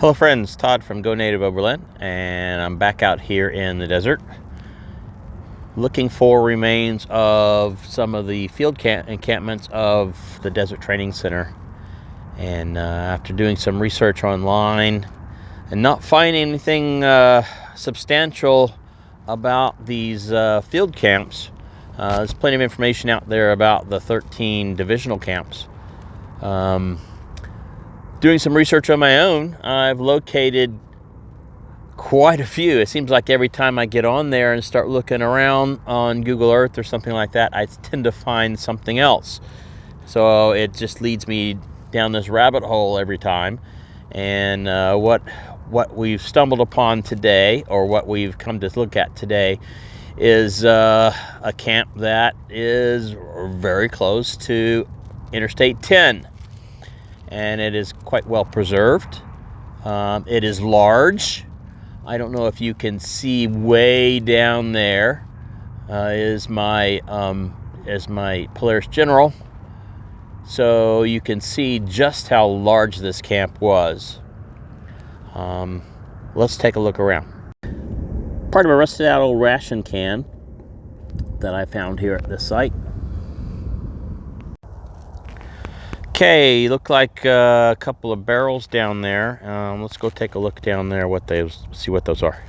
Hello friends, Todd from Go Native Oberlin, and I'm back out here in the desert looking for remains of some of the field encampments of the Desert Training Center. And after doing some research online and not finding anything substantial about these field camps, there's plenty of information out there about the 13 divisional camps. Doing some research on my own, I've located quite a few. It seems like every time I get on there and start looking around on Google Earth or something like that, I tend to find something else. So it just leads me down this rabbit hole every time. And what we've stumbled upon today, or what we've come to look at today, is a camp that is very close to Interstate 10. And it is quite well preserved. It is large. I don't know if you can see way down there is my Polaris General, so you can see just how large this camp was. Let's take a look around. Part of a rusted out old ration can that I found here at this site. Okay, look like a couple of barrels down there. Let's go take a look down there, see what those are.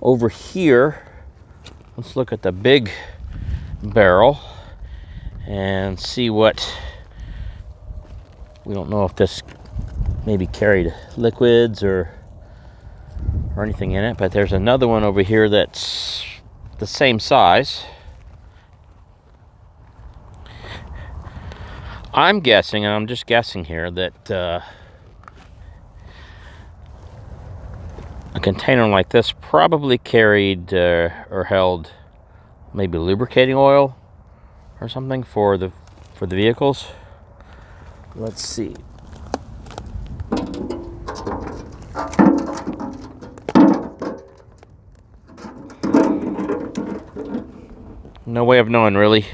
Over here, let's look at the big barrel and see what, we don't know if this maybe carried liquids or anything in it, but there's another one over here that's the same size. I'm guessing, and I'm just guessing here, that a container like this probably carried or held maybe lubricating oil or something for the vehicles. Let's see. No way of knowing, really.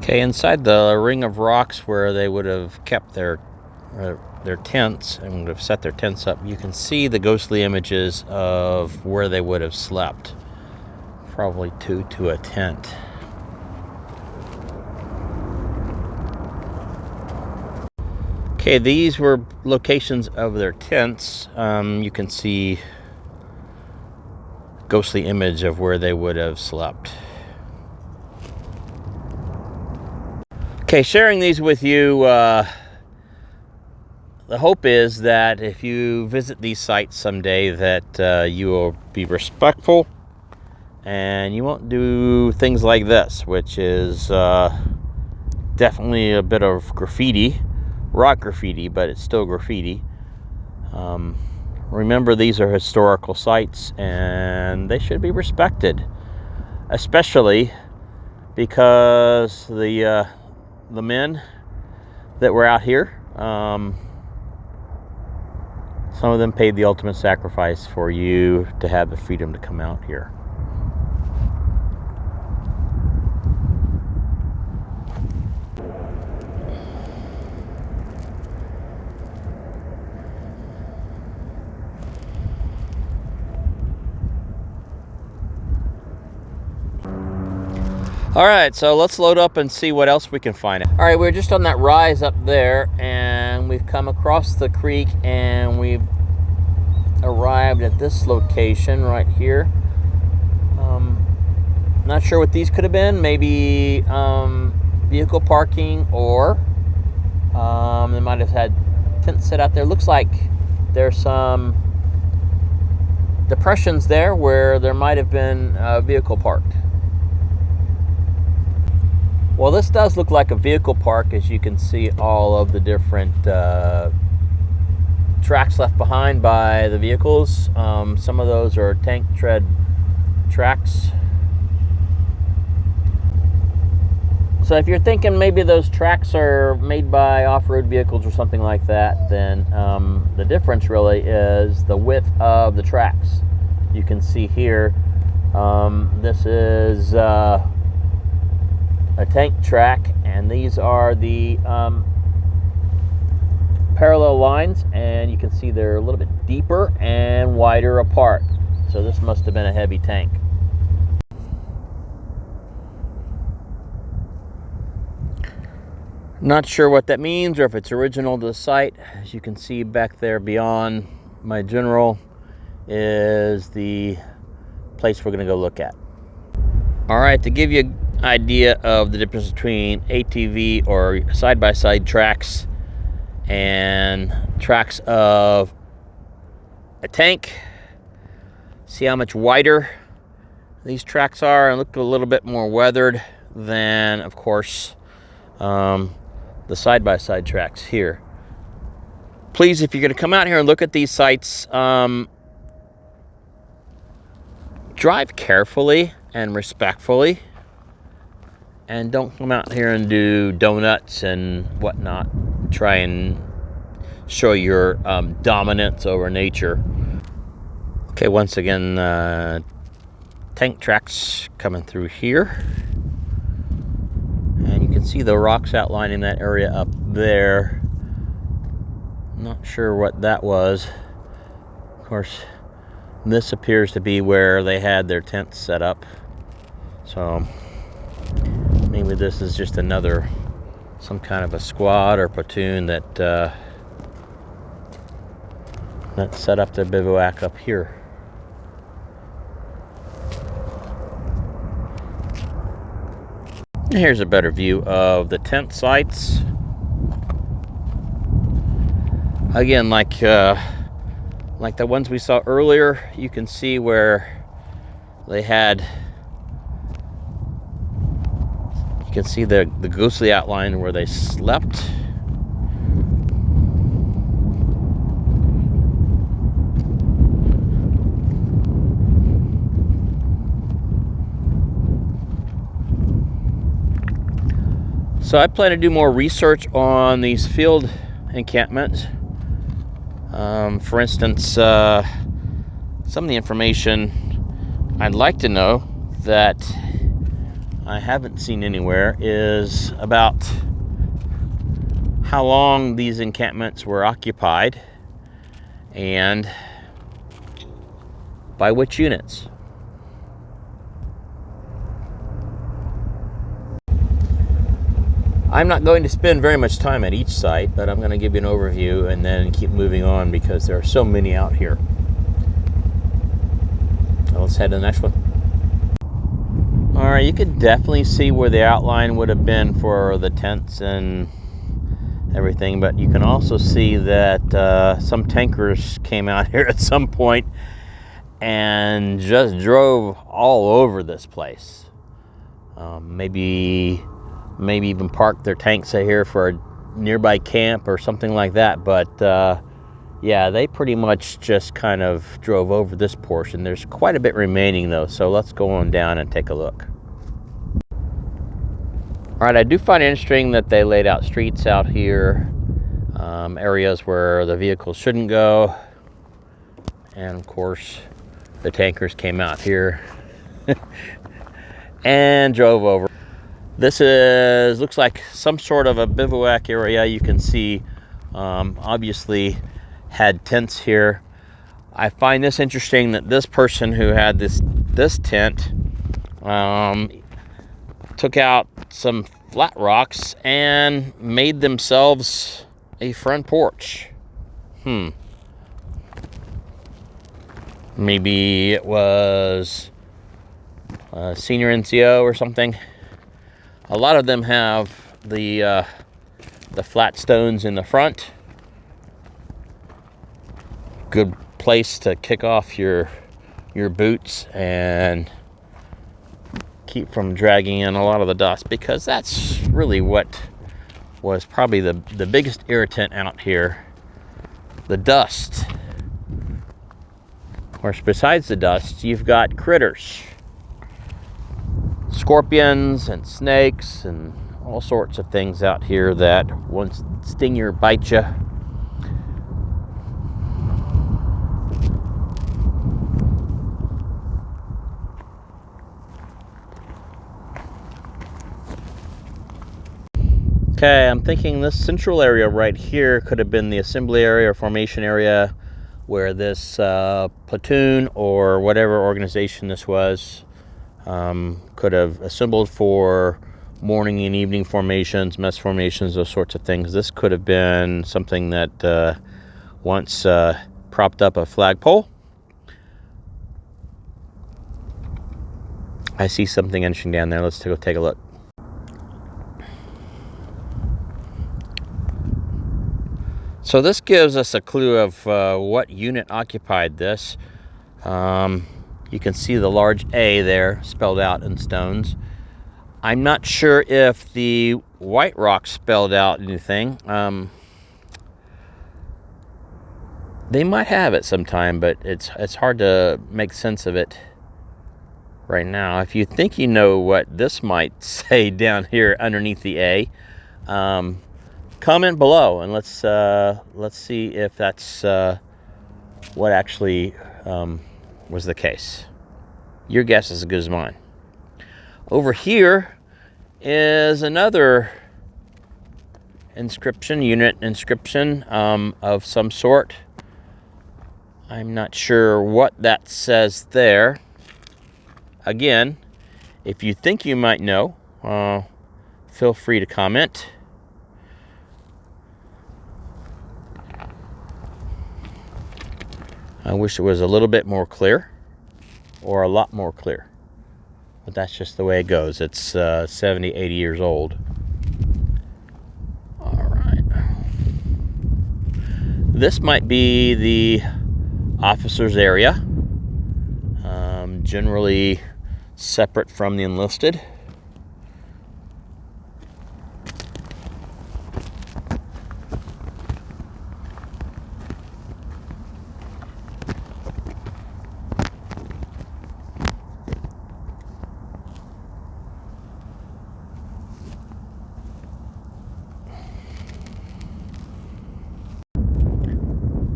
Okay, inside the ring of rocks where they would have kept their tents and would have set their tents up, you can see the ghostly images of where they would have slept. Probably two to a tent. Okay, these were locations of their tents. You can see ghostly image of where they would have slept. Okay, sharing these with you, the hope is that if you visit these sites someday that you will be respectful and you won't do things like this, which is definitely a bit of graffiti, rock graffiti, but it's still graffiti. Remember, these are historical sites and they should be respected, especially because the men that were out here, some of them paid the ultimate sacrifice for you to have the freedom to come out here. All right, so let's load up and see what else we can find. All right, we're just on that rise up there, and we've come across the creek, and we've arrived at this location right here. Not sure what these could have been. Maybe vehicle parking or They might have had tents set out there. Looks like there's some depressions there where there might have been a vehicle parked. Well, this does look like a vehicle park, as you can see all of the different tracks left behind by the vehicles. Some of those are tank tread tracks. So if you're thinking maybe those tracks are made by off-road vehicles or something like that, then the difference really is the width of the tracks. You can see here, this is a tank track, and these are the parallel lines, and you can see they're a little bit deeper and wider apart. So this must have been a heavy tank. Not sure what that means or if it's original to the site. As you can see back there beyond my general is the place we're going to go look at. All right, to give you an idea of the difference between ATV or side-by-side tracks and tracks of a tank, see how much wider these tracks are and look a little bit more weathered than, of course, the side-by-side tracks here. Please, if you're going to come out here and look at these sites, drive carefully and respectfully, and don't come out here and do donuts and whatnot. Try and show your dominance over nature. Okay, once again, tank tracks coming through here. And you can see the rocks outlining that area up there. Not sure what that was. Of course, this appears to be where they had their tents set up. So maybe this is just some kind of a squad or platoon that set up their bivouac up here. Here's a better view of the tent sites. Again, like the ones we saw earlier, you can see where they had. You can see the ghostly outline where they slept. So I plan to do more research on these field encampments. For instance, some of the information I'd like to know that I haven't seen anywhere is about how long these encampments were occupied and by which units. I'm not going to spend very much time at each site, but I'm going to give you an overview and then keep moving on because there are so many out here. Now let's head to the next one. All right, you can definitely see where the outline would have been for the tents and everything, but you can also see that some tankers came out here at some point and just drove all over this place. Maybe even park their tanks out here for a nearby camp or something like that. But yeah, they pretty much just kind of drove over this portion. There's quite a bit remaining though, so let's go on down and take a look. All right, I do find it interesting that they laid out streets out here, areas where the vehicles shouldn't go. And of course, the tankers came out here and drove over. This looks like some sort of a bivouac area. You can see, obviously, had tents here. I find this interesting that this person who had this tent took out some flat rocks and made themselves a front porch. Maybe it was a senior NCO or something. A lot of them have the the flat stones in the front. Good place to kick off your boots and keep from dragging in a lot of the dust, because that's really what was probably the biggest irritant out here. The dust. Of course, besides the dust, you've got critters. Scorpions and snakes and all sorts of things out here that once sting you or bite you. Okay, I'm thinking this central area right here could have been the assembly area or formation area where this platoon or whatever organization this was could have assembled for morning and evening formations, mess formations, those sorts of things. This could have been something that once propped up a flagpole. I see something interesting down there. Let's go take a look. So this gives us a clue of what unit occupied this. You can see the large A there spelled out in stones. I'm not sure if the white rock spelled out anything. They might have it sometime, but it's hard to make sense of it right now. If you think you know what this might say down here underneath the A, comment below and let's see if that's what actually was the case. Your guess is as good as mine. Over here is another inscription, unit inscription of some sort. I'm not sure what that says there. Again, if you think you might know, feel free to comment. I wish it was a little bit more clear, or a lot more clear. But that's just the way it goes. It's 70, 80 years old. All right. This might be the officers' area, generally separate from the enlisted.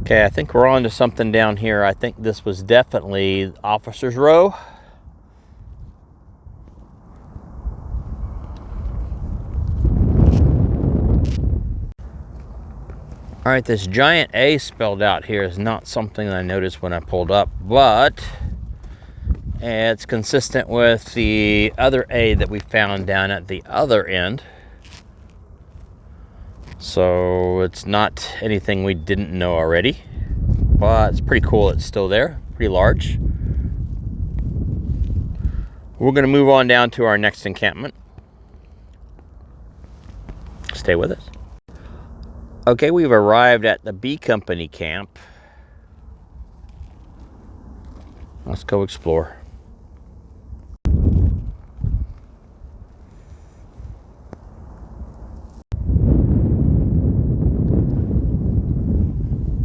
Okay, I think we're on to something down here. I think this was definitely officers' row. All right, this giant A spelled out here is not something that I noticed when I pulled up, but it's consistent with the other A that we found down at the other end. So it's not anything we didn't know already, but it's pretty cool. It's still there, pretty large. We're going to move on down to our next encampment. Stay with us. Okay, we've arrived at the B Company camp. Let's go explore.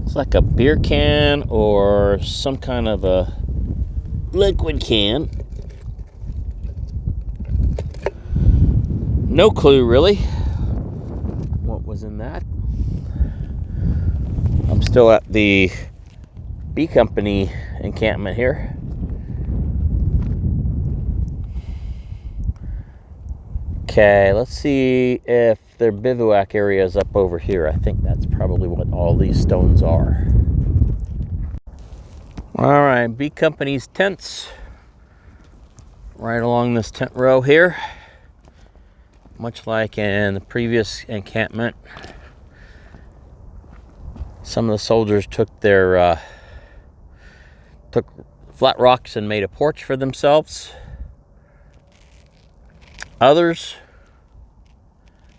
It's like a beer can or some kind of a liquid can. No clue really what was in that. I'm still at the B Company encampment here. Okay, let's see if their bivouac area is up over here. I think that's probably what all these stones are. All right, B Company's tents right along this tent row here. Much like in the previous encampment, some of the soldiers took flat rocks and made a porch for themselves. Others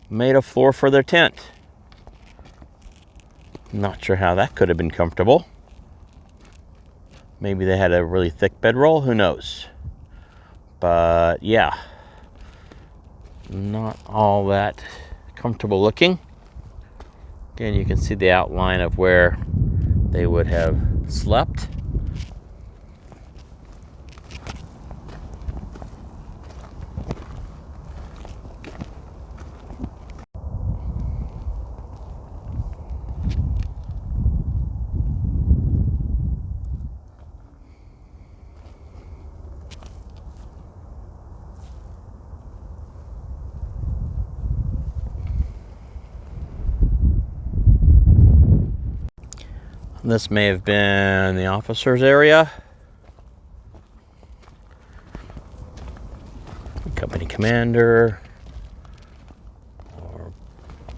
made a floor for their tent. Not sure how that could have been comfortable. Maybe they had a really thick bedroll, who knows? But yeah, not all that comfortable looking. Again, you can see the outline of where they would have slept. This may have been the officers' area. Company commander or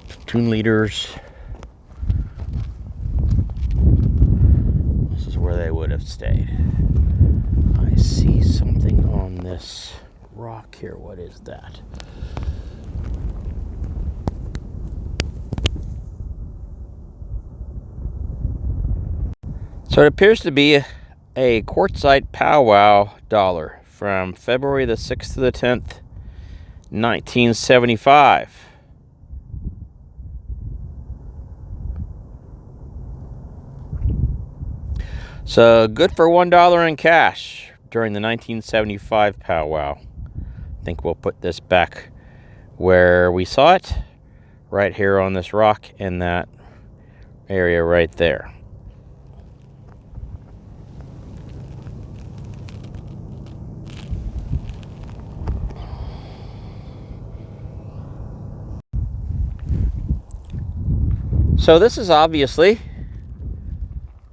platoon leaders. This is where they would have stayed. I see something on this rock here. What is that? So it appears to be a quartzite powwow dollar from February the 6th to the 10th, 1975. So good for $1 in cash during the 1975 powwow. I think we'll put this back where we saw it, right here on this rock in that area right there. So this is obviously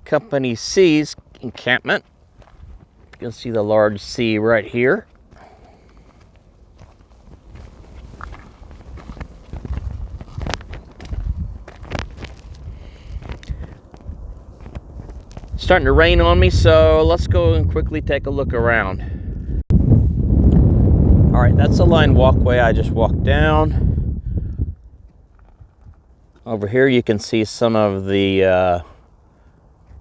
Company C's encampment. You can see the large C right here. Starting to rain on me, so let's go and quickly take a look around. All right, that's the lined walkway I just walked down. Over here you can see some of the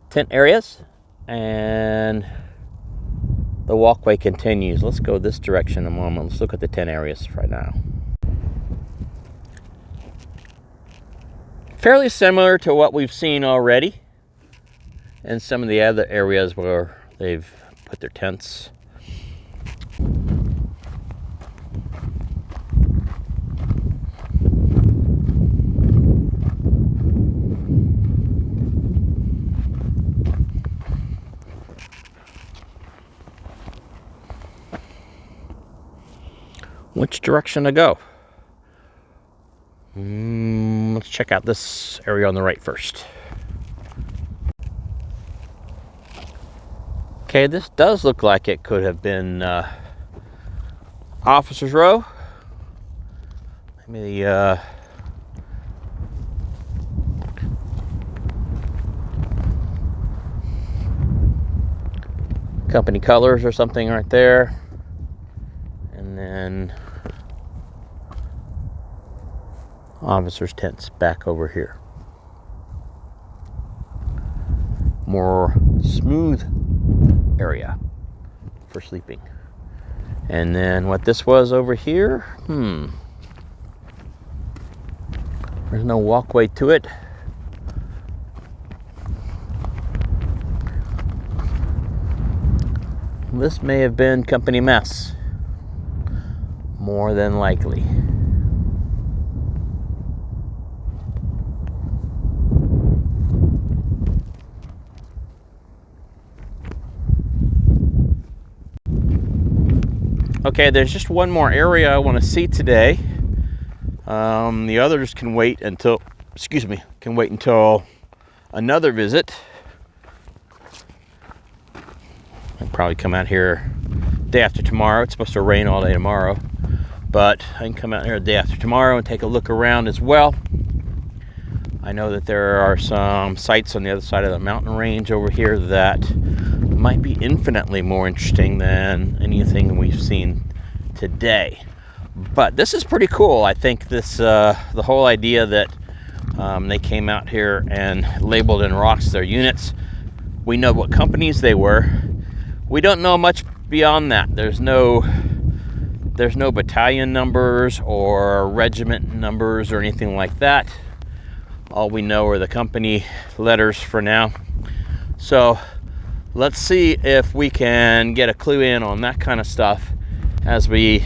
tent areas, and the walkway continues. Let's go this direction in a moment. Let's look at the tent areas right now. Fairly similar to what we've seen already and some of the other areas where they've put their tents. Which direction to go? Let's check out this area on the right first. Okay, this does look like it could have been officers' row. Maybe the company colors or something right there. And then officers' tents back over here. More smooth area for sleeping. And then what this was over here, there's no walkway to it. This may have been company mess, more than likely. Okay, there's just one more area I want to see today. The others can wait until, another visit. I'll probably come out here day after tomorrow. It's supposed to rain all day tomorrow, but I can come out here the day after tomorrow and take a look around as well. I know that there are some sites on the other side of the mountain range over here that might be infinitely more interesting than anything we've seen today. But this is pretty cool. I think this the whole idea that They came out here and labeled in rocks their units. We know what companies they were. We don't know much beyond that. There's no battalion numbers or regiment numbers or anything like that. All we know are the company letters for now. So let's see if we can get a clue in on that kind of stuff as we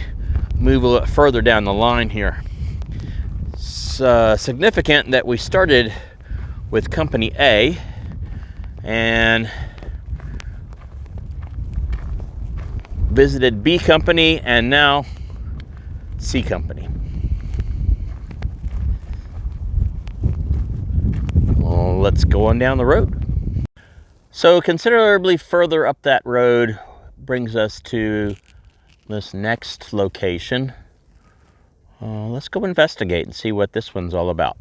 move a little further down the line here. It's significant that we started with Company A and visited B Company and now C Company. Well, let's go on down the road. So considerably further up that road brings us to this next location. Let's go investigate and see what this one's all about.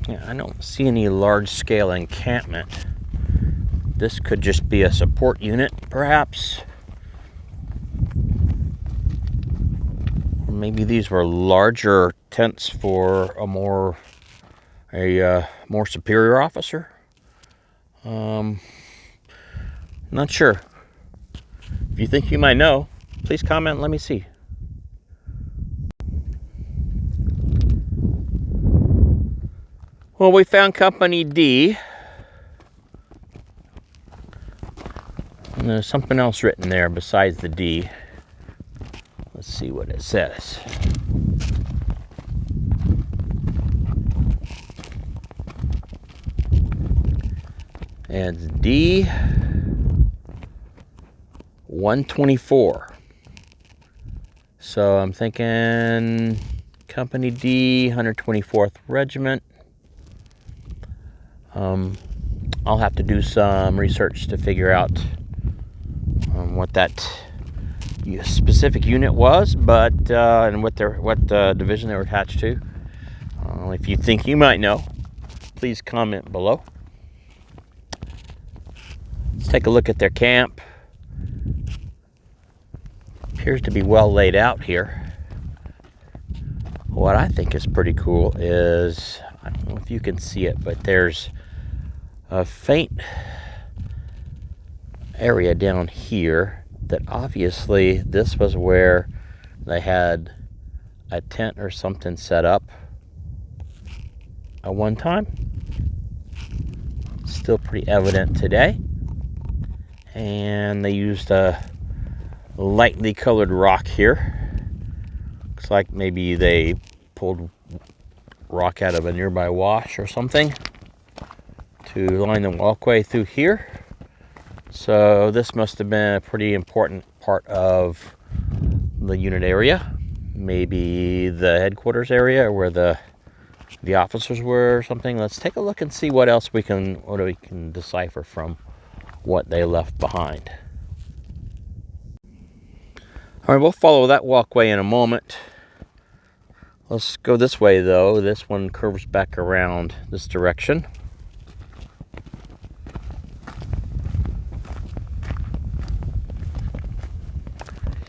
Yeah, I don't see any large-scale encampment. This could just be a support unit, perhaps. Or maybe these were larger tents for a more superior officer. Not sure. If you think you might know, please comment and let me see. Well, we found Company D. And there's something else written there besides the D. Let's see what it says. It's D 124. So I'm thinking Company D, 124th Regiment. I'll have to do some research to figure out what that specific unit was, but and what division they were attached to. If you think you might know, please comment below. Let's take a look at their camp. Appears to be well laid out here. What I think is pretty cool is, I don't know if you can see it, but there's a faint area down here that obviously this was where they had a tent or something set up at one time. Still pretty evident today. And they used a lightly colored rock here. Looks like maybe they pulled rock out of a nearby wash or something to line the walkway through here. So this must have been a pretty important part of the unit area, maybe the headquarters area where the officers were or something. Let's take a look and see what else we can decipher from what they left behind. All right, we'll follow that walkway in a moment. Let's go this way though. This one curves back around this direction.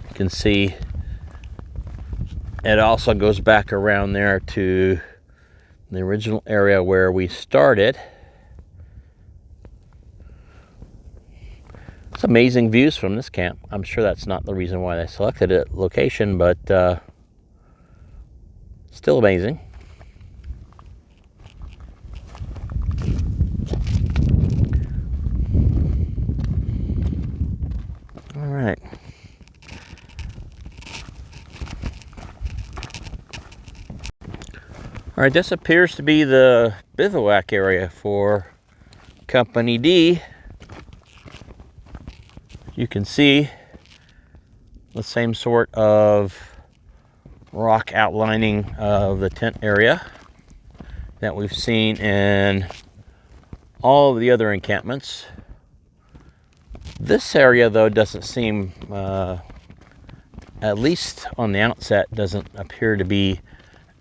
You can see it also goes back around there to the original area where we started. It's amazing views from this camp. I'm sure that's not the reason why they selected a location, but still amazing. All right. All right, this appears to be the bivouac area for Company D. You can see the same sort of rock outlining of the tent area that we've seen in all of the other encampments. This area, though, doesn't seem, at least on the outset, doesn't appear to be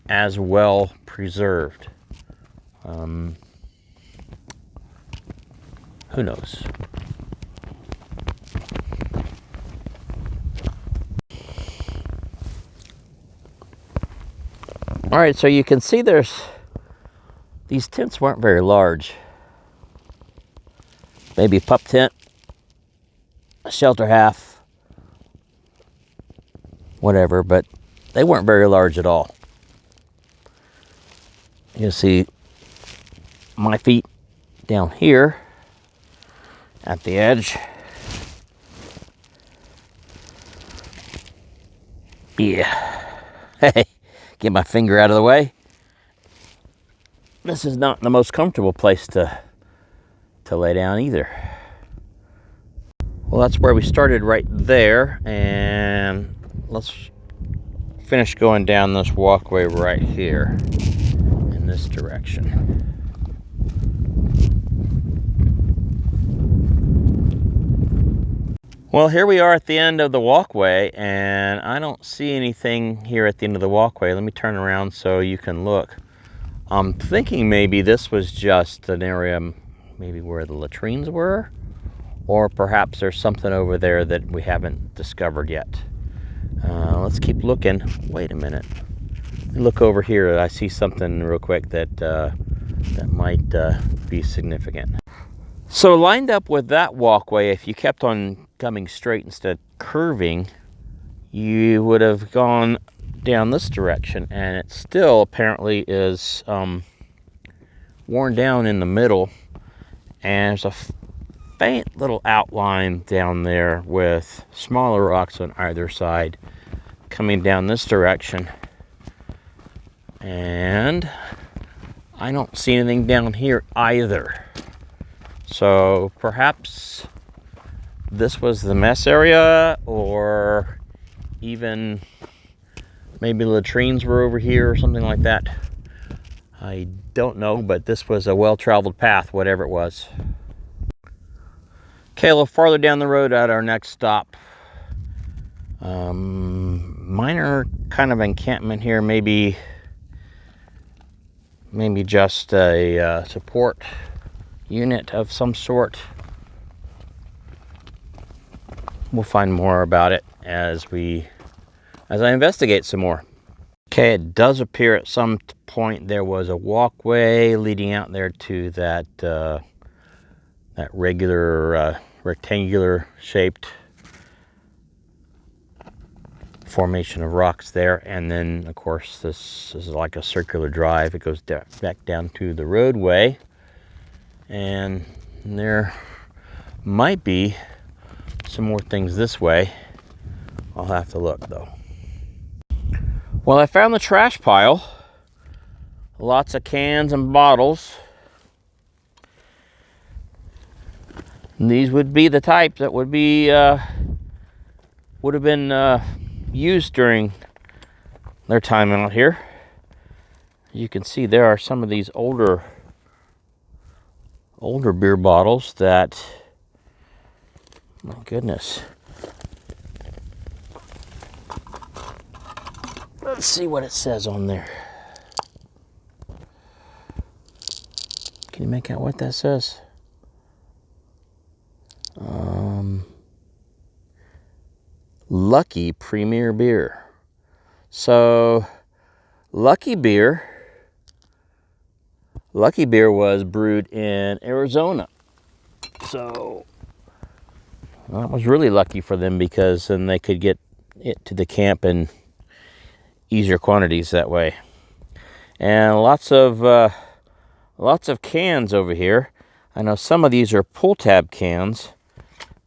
as well preserved. Who knows? All right, so you can see these tents weren't very large. Maybe a pup tent, a shelter half, whatever, but they weren't very large at all. You see my feet down here at the edge. Yeah. Hey, get my finger out of the way. This is not the most comfortable place to lay down either. Well, that's where we started right there, and let's finish going down this walkway right here in this direction. Well, here we are at the end of the walkway, and I don't see anything here at the end of the walkway. Let me turn around so you can look. I'm thinking maybe this was just an area maybe where the latrines were, or perhaps there's something over there that we haven't discovered yet. Let's keep looking. Wait a minute. Look over here. I see something real quick that might be significant. So lined up with that walkway, if you kept on coming straight instead of curving, you would have gone down this direction, and it still apparently is worn down in the middle, and there's a faint little outline down there with smaller rocks on either side coming down this direction. And I don't see anything down here either. So perhaps this was the mess area, or even maybe the latrines were over here or something like that. I don't know, but this was a well-traveled path, whatever it was. Okay, a little farther down the road at our next stop. Minor kind of encampment here, maybe just a support unit of some sort. We'll find more about it as I investigate some more. Okay, it does appear at some point there was a walkway leading out there to that regular rectangular shaped formation of rocks there, and then of course this is like a circular drive. It goes back down to the roadway, and there might be some more things this way. I'll have to look though. Well, I found the trash pile. Lots of cans and bottles. And these would be the type that would have been used during their time out here. You can see there are some of these older beer bottles that, my goodness. Let's see what it says on there. Can you make out what that says? Lucky Premier Beer. So, Lucky Beer was brewed in Arizona. So, well, that was really lucky for them, because then they could get it to the camp in easier quantities that way. And lots of cans over here. I know some of these are pull tab cans.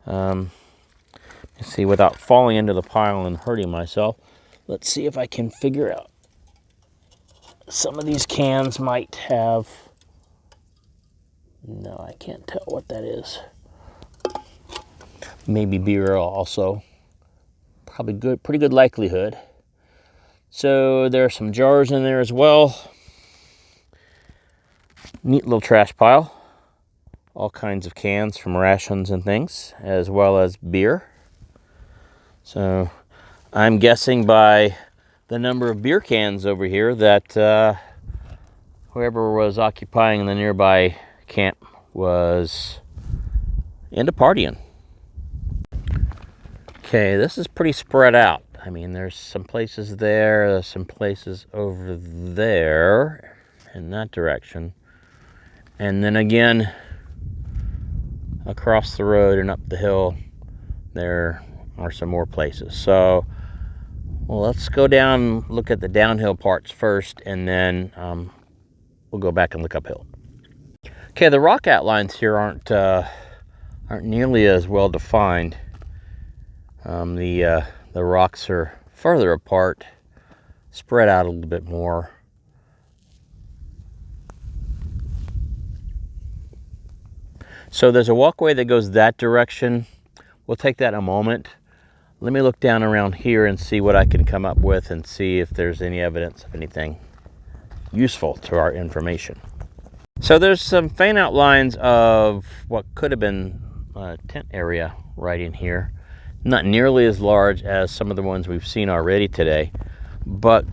Let's see, without falling into the pile and hurting myself, let's see if I can figure out. Some of these cans might have, no, I can't tell what that is. Maybe beer also. Probably good, pretty good likelihood. So there are some jars in there as well. Neat little trash pile. All kinds of cans from rations and things, as well as beer. So I'm guessing by the number of beer cans over here that whoever was occupying the nearby camp was into partying. Okay, this is pretty spread out. I mean, there's some places there, there's some places over there in that direction. And then again, across the road and up the hill, there are some more places. So, well, let's go down and look at the downhill parts first, and then we'll go back and look uphill. Okay, the rock outlines here aren't nearly as well defined. The rocks are further apart, spread out a little bit more. So there's a walkway that goes that direction. We'll take that in a moment. Let me look down around here and see what I can come up with and see if there's any evidence of anything useful to our information. So there's some faint outlines of what could have been a tent area right in here. Not nearly as large as some of the ones we've seen already today, but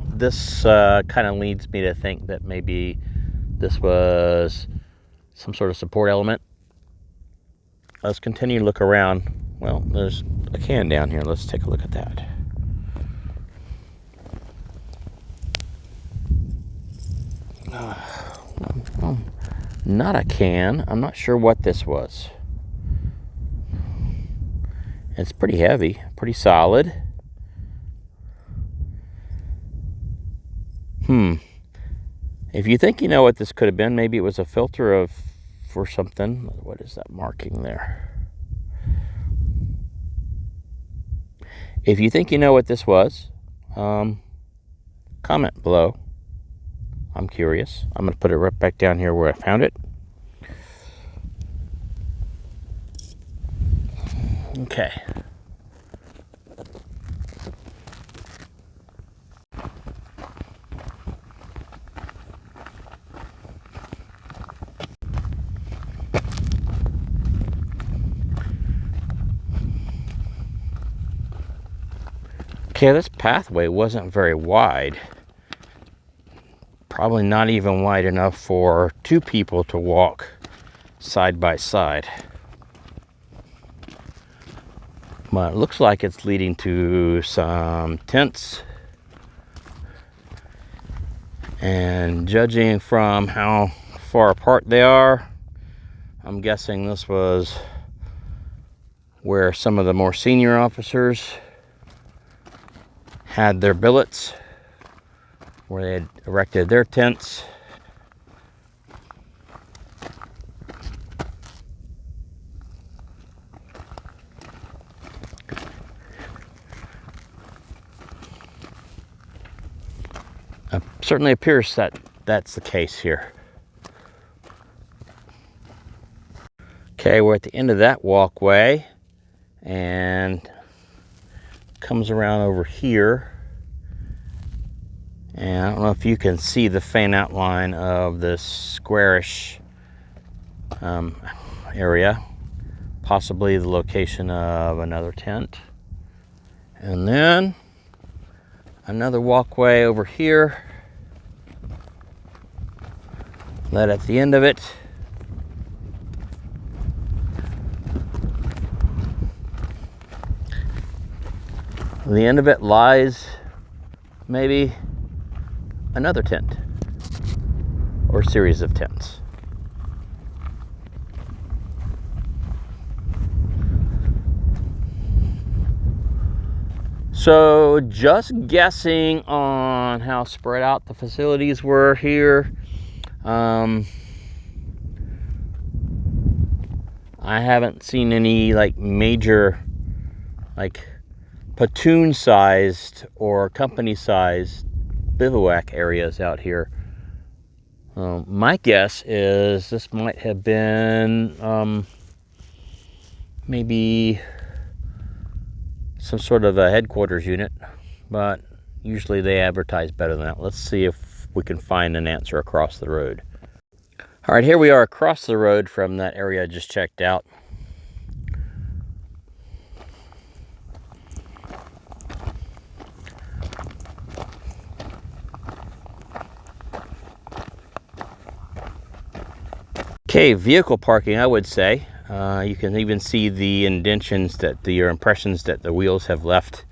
this kind of leads me to think that maybe this was some sort of support element. Let's continue to look around. Well, there's a can down here. Let's take a look at that. Not a can. I'm not sure what this was. It's pretty heavy, pretty solid. If you think you know what this could have been, maybe it was a filter for something. What is that marking there? If you think you know what this was, comment below. I'm curious. I'm going to put it right back down here where I found it. Okay. Okay, this pathway wasn't very wide. Probably not even wide enough for two people to walk side by side. But it looks like it's leading to some tents. And judging from how far apart they are, I'm guessing this was where some of the more senior officers had their billets, where they had erected their tents. Certainly appears that that's the case here. Okay, we're at the end of that walkway and comes around over here. And I don't know if you can see the faint outline of this squarish area, possibly the location of another tent. And then another walkway over here that at the end of it lies maybe another tent or series of tents. So just guessing on how spread out the facilities were here, I haven't seen any like major like platoon sized or company sized bivouac areas out here. My guess is this might have been maybe some sort of a headquarters unit but usually they advertise better than that. Let's see if we can find an answer across the road. All right, here we are across the road from that area I just checked out. Okay, vehicle parking, I would say. You can even see the indentions or impressions that the wheels have left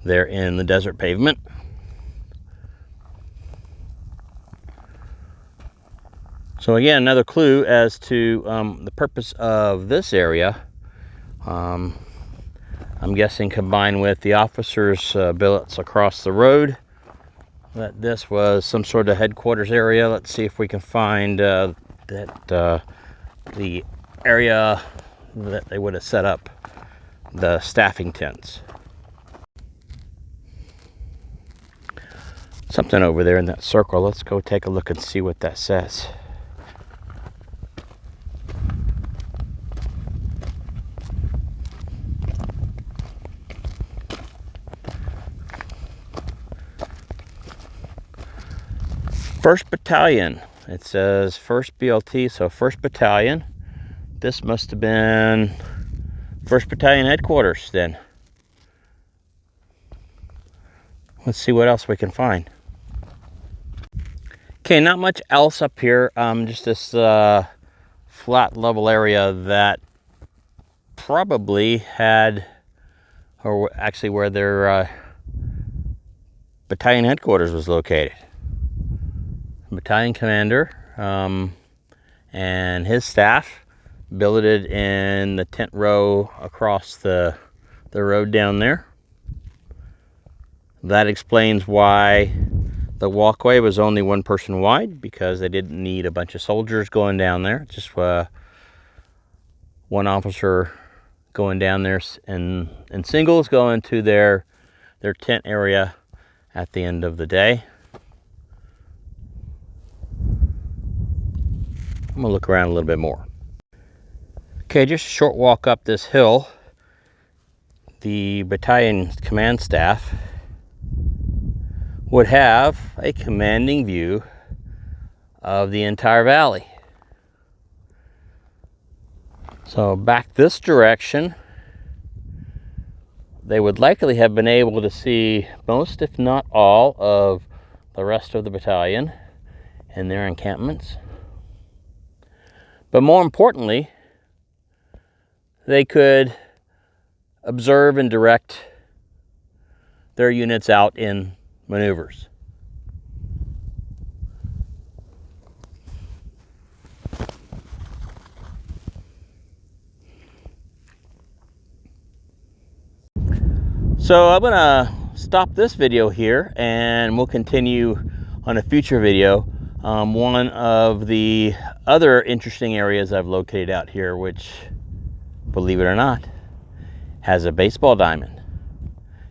there in the desert pavement. So again, another clue as to the purpose of this area. I'm guessing combined with the officers' billets across the road, that this was some sort of headquarters area. Let's see if we can find the area that they would have set up the staffing tents. Something over there in that circle. Let's go take a look and see what that says. First Battalion. It says 1st BLT, so 1st Battalion. This must have been 1st Battalion headquarters then. Let's see what else we can find. Okay, not much else up here. Just this flat level area that probably had, or actually where their battalion headquarters was located. Battalion commander and his staff billeted in the tent row across the road down there. That explains why the walkway was only one person wide, because they didn't need a bunch of soldiers going down there. Just one officer going down there and singles going to their tent area at the end of the day. I'm gonna look around a little bit more. Okay, just a short walk up this hill. The battalion command staff would have a commanding view of the entire valley. So back this direction, they would likely have been able to see most, if not all, of the rest of the battalion and their encampments. But more importantly, they could observe and direct their units out in maneuvers. So I'm gonna stop this video here, and we'll continue on a future video. One of the other interesting areas I've located out here, which, believe it or not, has a baseball diamond.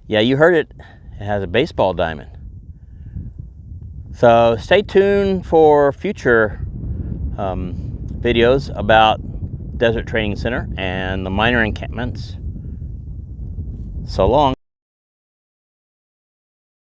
Yeah, you heard it. It has a baseball diamond. So stay tuned for future videos about Desert Training Center and the minor encampments. So long.